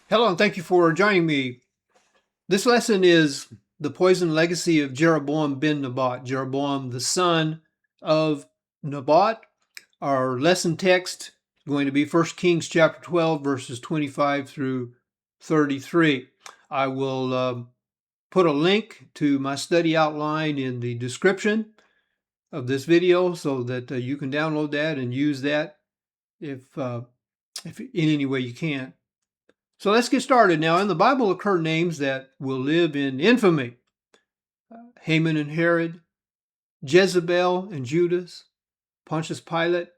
Hello, and thank you for joining me. This lesson is the poison legacy of Jeroboam ben Nebat, Jeroboam the son of Nebat. Our lesson text is going to be 1 Kings chapter 12, verses 25 through 33. I will put a link to my study outline in the description of this video so that you can download that and use that if in any way you can. So let's get started. Now, in the Bible occur names that will live in infamy. Haman and Herod, Jezebel and Judas, Pontius Pilate.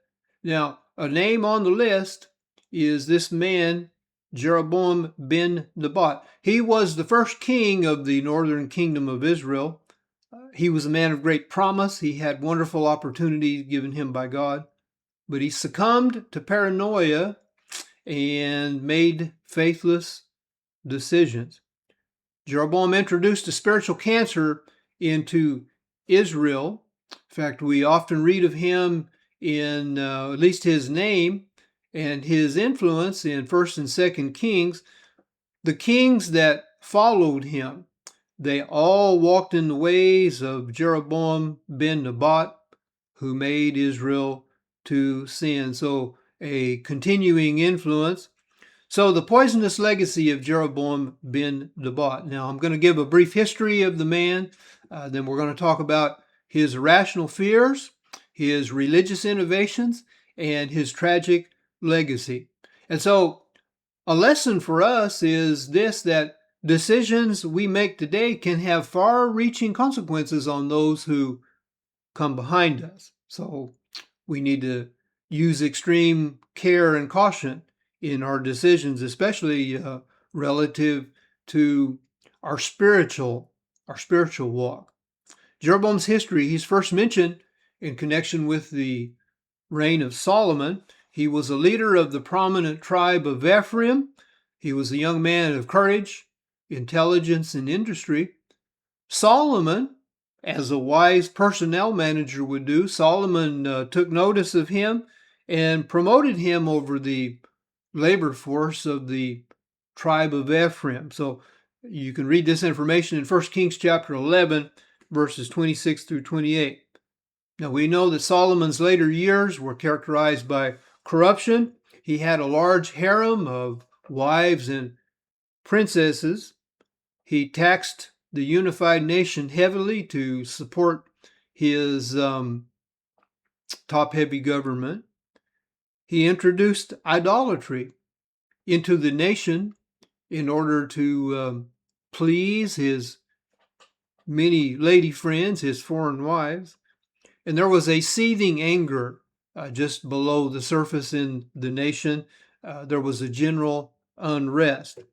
Now, a name on the list is this man, Jeroboam ben Nebat. He was the first king of the northern kingdom of Israel. He was a man of great promise. He had wonderful opportunities given him by God, but he succumbed to paranoia and made faithless decisions. Jeroboam introduced a spiritual cancer into Israel. In fact, we often read of him in at least his name and his influence in 1st and 2nd Kings. The kings that followed him, they all walked in the ways of Jeroboam ben Nebat, who made Israel to sin. So a continuing influence. So the poisonous legacy of Jeroboam ben Nebat. Now I'm going to give a brief history of the man. Then we're going to talk about his irrational fears, his religious innovations, and his tragic legacy. And so a lesson for us is this, that decisions we make today can have far-reaching consequences on those who come behind us. So we need to use extreme care and caution in our decisions, especially relative to our spiritual walk. Jeroboam's history, he's first mentioned in connection with the reign of Solomon. He was a leader of the prominent tribe of Ephraim. He was a young man of courage, intelligence, and industry. Solomon, as a wise personnel manager would do, Solomon took notice of him and promoted him over the labor force of the tribe of Ephraim. So you can read this information in 1 Kings chapter 11, verses 26 through 28. Now we know that Solomon's later years were characterized by corruption. He had a large harem of wives and princesses. He taxed the unified nation heavily to support his top-heavy government. He introduced idolatry into the nation in order to please his many lady friends, his foreign wives. And there was a seething anger just below the surface in the nation. There was a general unrest.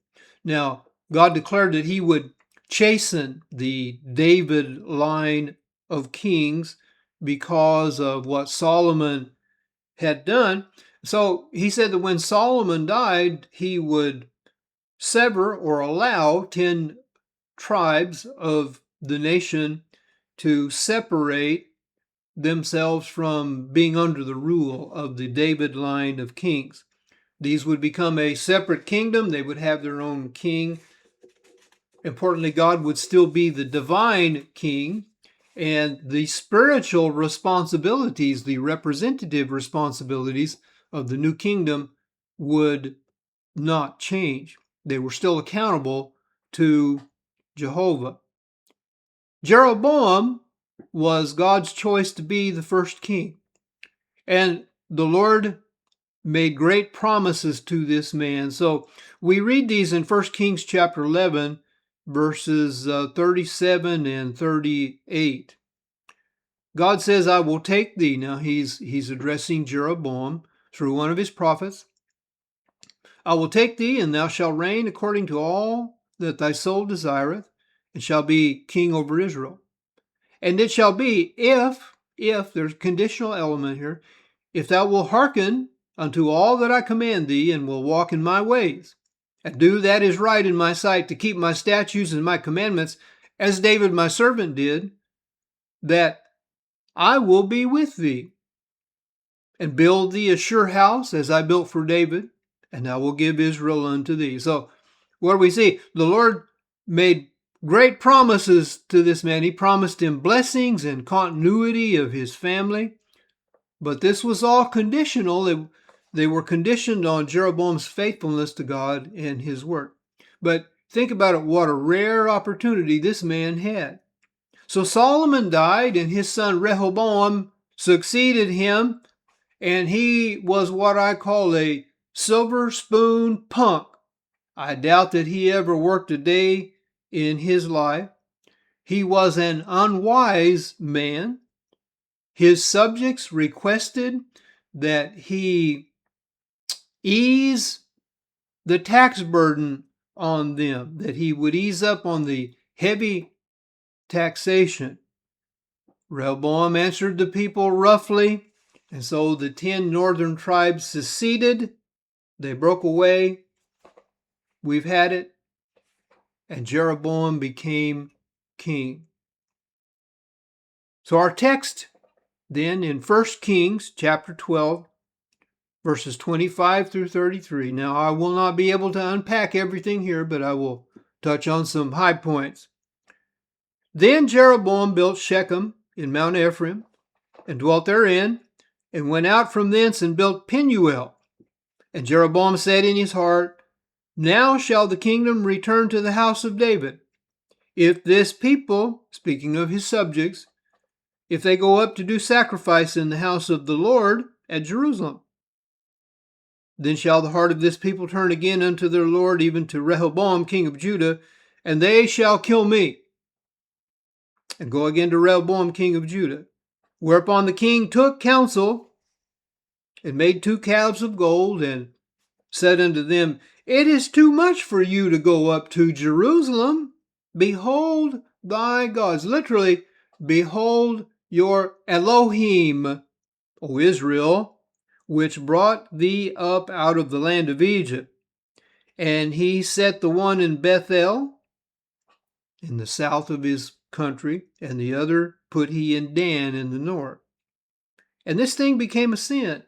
Now, God declared that he would chasten the David line of kings because of what Solomon had done. So he said that when Solomon died, he would sever or allow 10 tribes of the nation to separate themselves from being under the rule of the David line of kings. These would become a separate kingdom. They would have their own king. Importantly, God would still be the divine king, and the spiritual responsibilities, the representative responsibilities of the new kingdom would not change. They were still accountable to Jehovah. Jeroboam was God's choice to be the first king, and the Lord made great promises to this man. So we read these in 1 Kings chapter 11, verses 37 and 38. God says, I will take thee. Now he's addressing Jeroboam through one of his prophets. I will take thee, and thou shalt reign according to all that thy soul desireth, and shall be king over Israel. And it shall be, if there's a conditional element here, if thou wilt hearken unto all that I command thee, and will walk in my ways, and do that is right in my sight, to keep my statutes and my commandments, as David my servant did, that I will be with thee, and build thee a sure house, as I built for David, and I will give Israel unto thee. So What do we see? The Lord made great promises to this man. He promised him blessings and continuity of his family. But this was all conditional. They were conditioned on Jeroboam's faithfulness to God and his work. But think about it, what a rare opportunity this man had. So Solomon died, and his son Rehoboam succeeded him, and he was what I call a silver spoon punk. I doubt that he ever worked a day in his life. He was an unwise man. His subjects requested that he ease the tax burden on them, that he would ease up on the heavy taxation. Rehoboam answered the people roughly, and so the 10 northern tribes seceded. They broke away. We've had it. And Jeroboam became king. So our text then in 1 Kings chapter 12, verses 25 through 33. Now, I will not be able to unpack everything here, but I will touch on some high points. Then Jeroboam built Shechem in Mount Ephraim, and dwelt therein, and went out from thence and built Penuel. And Jeroboam said in his heart, Now shall the kingdom return to the house of David. If this people, speaking of his subjects, if they go up to do sacrifice in the house of the Lord at Jerusalem, then shall the heart of this people turn again unto their Lord, even to Rehoboam, king of Judah, and they shall kill me, and go again to Rehoboam, king of Judah. Whereupon the king took counsel, and made 2 calves of gold, and said unto them, It is too much for you to go up to Jerusalem. Behold thy gods. Literally, behold your Elohim, O Israel, which brought thee up out of the land of Egypt. And he set the one in Bethel, in the south of his country, and the other put he in Dan in the north. And this thing became a sin,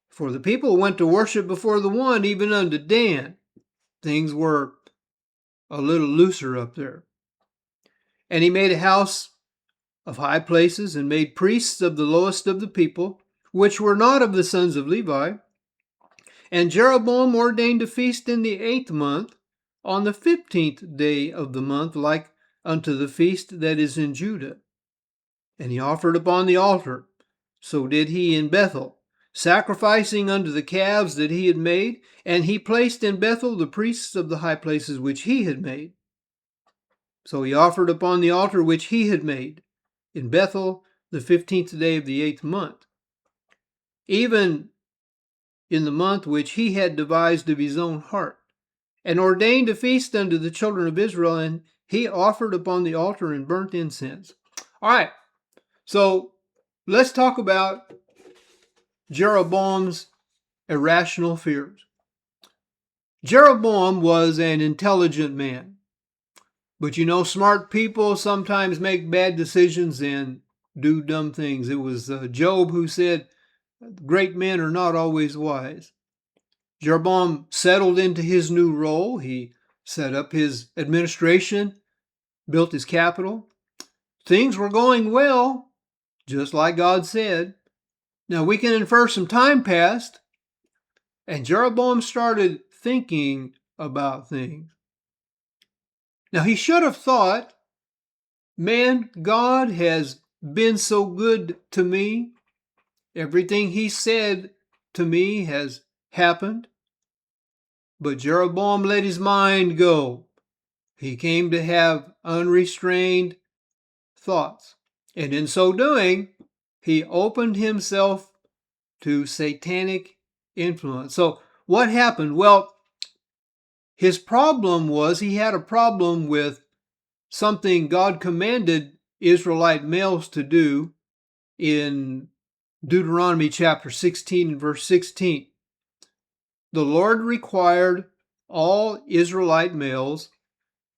for the people went to worship before the one, even unto Dan. Things were a little looser up there. And he made a house of high places, and made priests of the lowest of the people, which were not of the sons of Levi. And Jeroboam ordained a feast in the 8th month, on the 15th day of the month, like unto the feast that is in Judah. And he offered upon the altar. So did he in Bethel, sacrificing unto the calves that he had made. And he placed in Bethel the priests of the high places which he had made. So he offered upon the altar which he had made in Bethel the 15th day of the 8th month, even in the month which he had devised of his own heart, and ordained a feast unto the children of Israel, and he offered upon the altar and burnt incense. All right, so let's talk about Jeroboam's irrational fears. Jeroboam was an intelligent man, but you know, smart people sometimes make bad decisions and do dumb things. It was Job who said, great men are not always wise. Jeroboam settled into his new role. He set up his administration, built his capital. Things were going well, just like God said. Now we can infer some time passed, and Jeroboam started thinking about things. Now he should have thought, man, God has been so good to me. Everything he said to me has happened. But Jeroboam let his mind go. He came to have unrestrained thoughts. And in so doing, he opened himself to satanic influence. So what happened? Well, his problem was he had a problem with something God commanded Israelite males to do in Deuteronomy chapter 16 and verse 16. The Lord required all Israelite males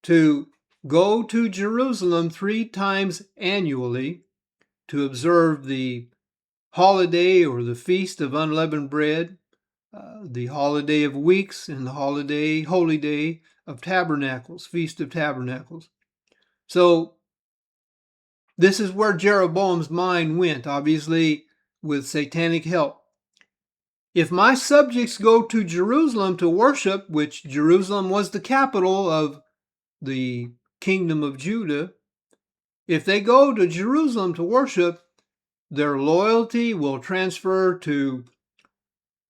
to go to Jerusalem 3 times annually to observe the holiday or the feast of unleavened bread, the holiday of weeks, and the holy day of Tabernacles, Feast of Tabernacles. So this is where Jeroboam's mind went, obviously with satanic help. If my subjects go to Jerusalem to worship, which Jerusalem was the capital of the kingdom of Judah, if they go to Jerusalem to worship, their loyalty will transfer to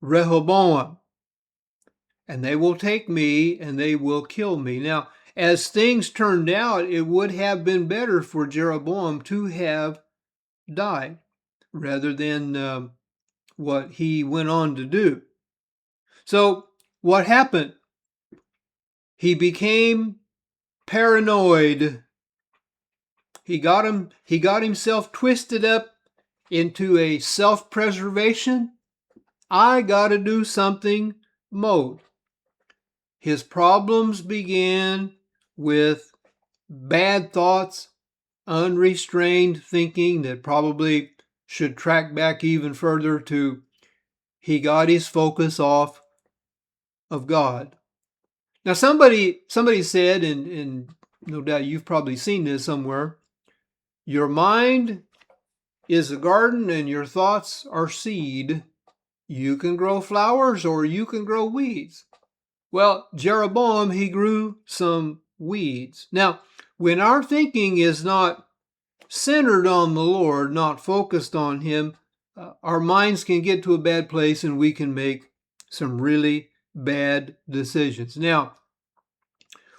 Rehoboam, and they will take me and they will kill me. Now, as things turned out, it would have been better for Jeroboam to have died rather than what he went on to do. So what happened? He became paranoid. He got himself twisted up into a self-preservation, I gotta do something mode. His problems began with bad thoughts, unrestrained thinking that probably should track back even further to he got his focus off of God. Now somebody said, and no doubt you've probably seen this somewhere, your mind is a garden and your thoughts are seed. You can grow flowers or you can grow weeds. Well, Jeroboam, he grew some weeds. Now, when our thinking is not centered on the Lord, not focused on Him, our minds can get to a bad place and we can make some really bad decisions. Now,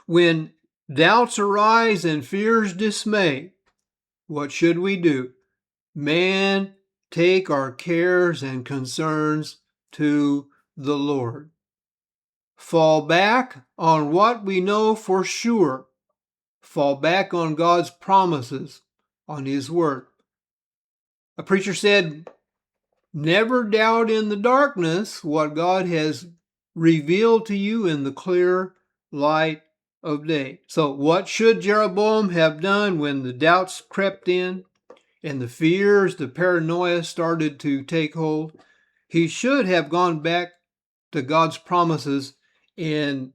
when doubts arise and fears dismay, what should we do? Man, take our cares and concerns to the Lord. Fall back on what we know for sure. Fall back on God's promises, on His Word. A preacher said, never doubt in the darkness what God has revealed to you in the clear light of day. So what should Jeroboam have done when the doubts crept in and the fears, the paranoia started to take hold? He should have gone back to God's promises and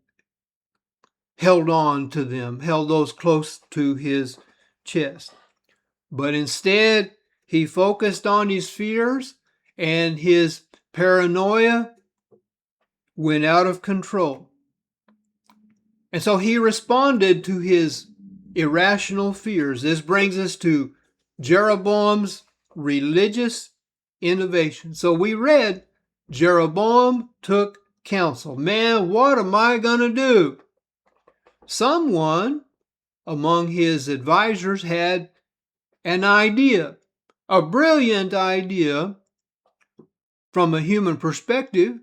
held on to them, held those close to his chest. But instead, he focused on his fears, and his paranoia went out of control. And so he responded to his irrational fears. This brings us to Jeroboam's religious innovation. So we read, Jeroboam took counsel. Man, what am I going to do? Someone among his advisors had an idea, a brilliant idea from a human perspective.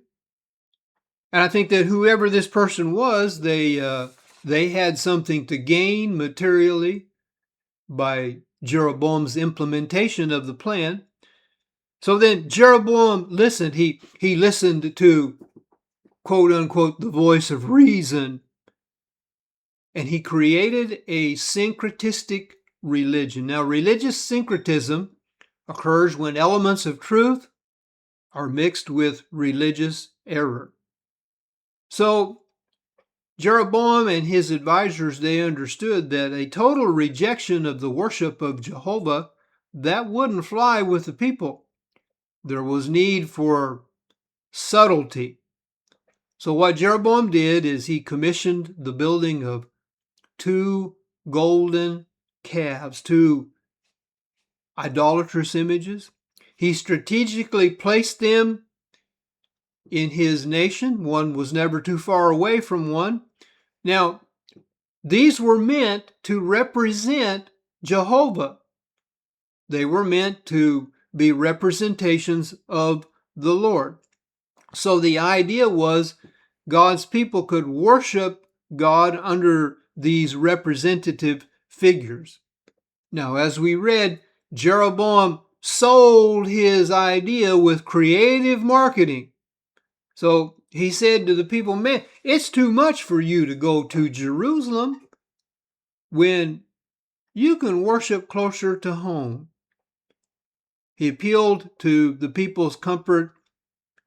And I think that whoever this person was, they had something to gain materially by Jeroboam's implementation of the plan. So then Jeroboam listened. He listened to, quote unquote, the voice of reason. And he created a syncretistic religion. Now, religious syncretism occurs when elements of truth are mixed with religious error. So, Jeroboam and his advisors, they understood that a total rejection of the worship of Jehovah, that wouldn't fly with the people. There was need for subtlety. So what Jeroboam did is he commissioned the building of 2 golden calves, 2 idolatrous images. He strategically placed them in his nation. One was never too far away from one. Now, these were meant to represent Jehovah. They were meant to be representations of the Lord. So the idea was God's people could worship God under these representative figures. Now, as we read, Jeroboam sold his idea with creative marketing. So he said to the people, man, it's too much for you to go to Jerusalem when you can worship closer to home. He appealed to the people's comfort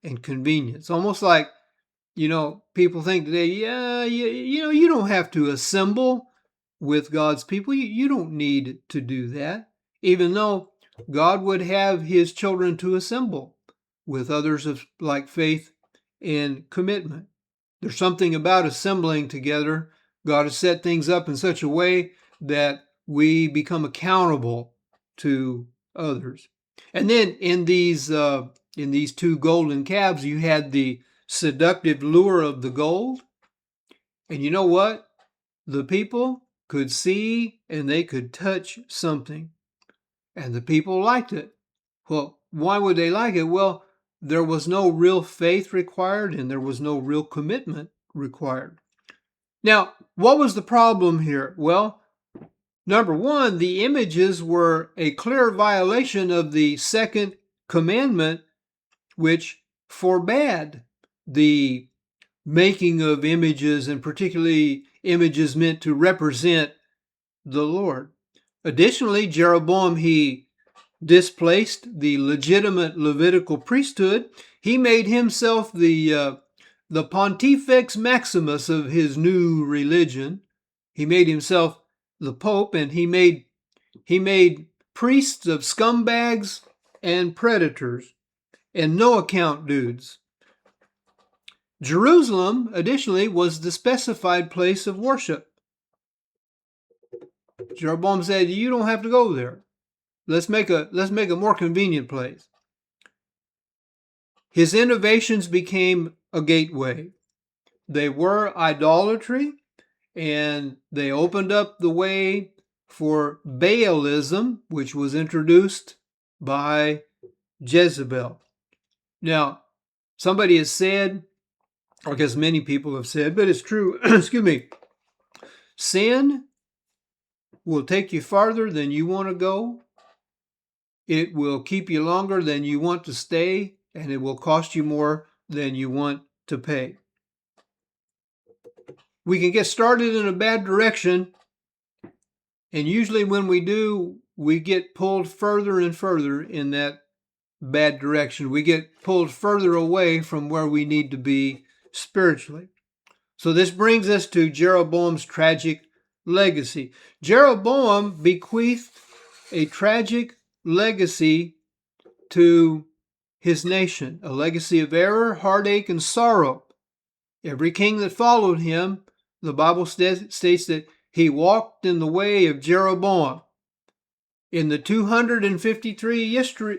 and convenience, almost like People think today, yeah, you don't have to assemble with God's people. You don't need to do that, even though God would have his children to assemble with others of like faith and commitment. There's something about assembling together. God has set things up in such a way that we become accountable to others. And then in these two golden calves, you had the seductive lure of the gold. And you know what? The people could see and they could touch something. And the people liked it. Well, why would they like it? Well, there was no real faith required and there was no real commitment required. Now, what was the problem here? Well, number one, the images were a clear violation of the second commandment, which forbade the making of images, and particularly images meant to represent the Lord. Additionally, Jeroboam, he displaced the legitimate Levitical priesthood. He made himself the Pontifex Maximus of his new religion. He made himself the Pope, and he made priests of scumbags and predators and no account dudes. Jerusalem, additionally, was the specified place of worship. Jeroboam said, "You don't have to go there. Let's make a more convenient place." His innovations became a gateway. They were idolatry, and they opened up the way for Baalism, which was introduced by Jezebel. Now, somebody has said, or I guess many people have said, but it's true, excuse me, sin will take you farther than you want to go. It will keep you longer than you want to stay, and it will cost you more than you want to pay. We can get started in a bad direction, and usually when we do, we get pulled further and further in that bad direction. We get pulled further away from where we need to be spiritually. So this brings us to Jeroboam's tragic legacy. Jeroboam bequeathed a tragic legacy to his nation, a legacy of error, heartache, and sorrow. Every king that followed him, the Bible states that he walked in the way of Jeroboam. In the 253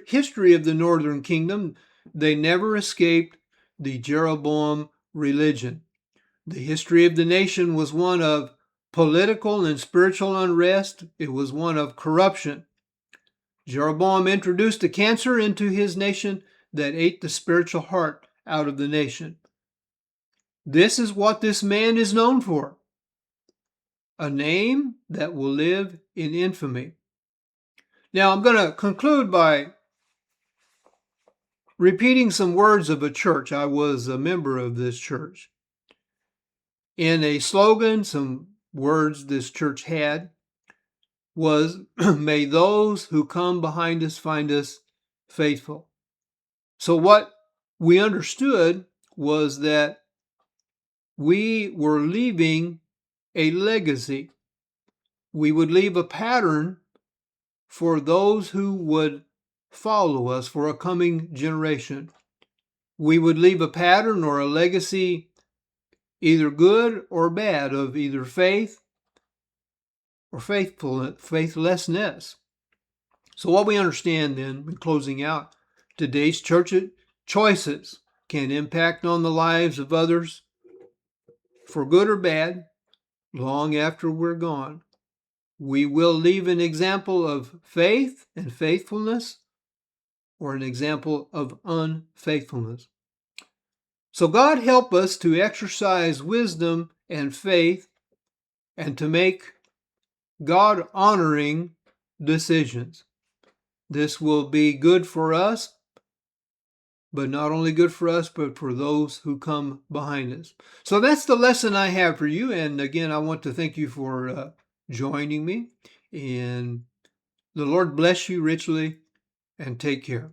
history of the northern kingdom, they never escaped the Jeroboam religion. The history of the nation was one of political and spiritual unrest. It was one of corruption. Jeroboam introduced a cancer into his nation that ate the spiritual heart out of the nation. This is what this man is known for. A name that will live in infamy. Now, I'm going to conclude by repeating some words of a church. I was a member of this church. In a slogan, some words this church had was, "May those who come behind us find us faithful." So what we understood was that we were leaving a legacy. We would leave a pattern for those who would follow us, for a coming generation. We would leave a pattern or a legacy, either good or bad, of either faith or faithlessness. So what we understand then, in closing out, today's church choices can impact on the lives of others for good or bad long after we're gone. We will leave an example of faith and faithfulness or an example of unfaithfulness. So God help us to exercise wisdom and faith and to make God-honoring decisions. This will be good for us, but not only good for us, but for those who come behind us. So that's the lesson I have for you. And again, I want to thank you for joining me. And the Lord bless you richly, and take care.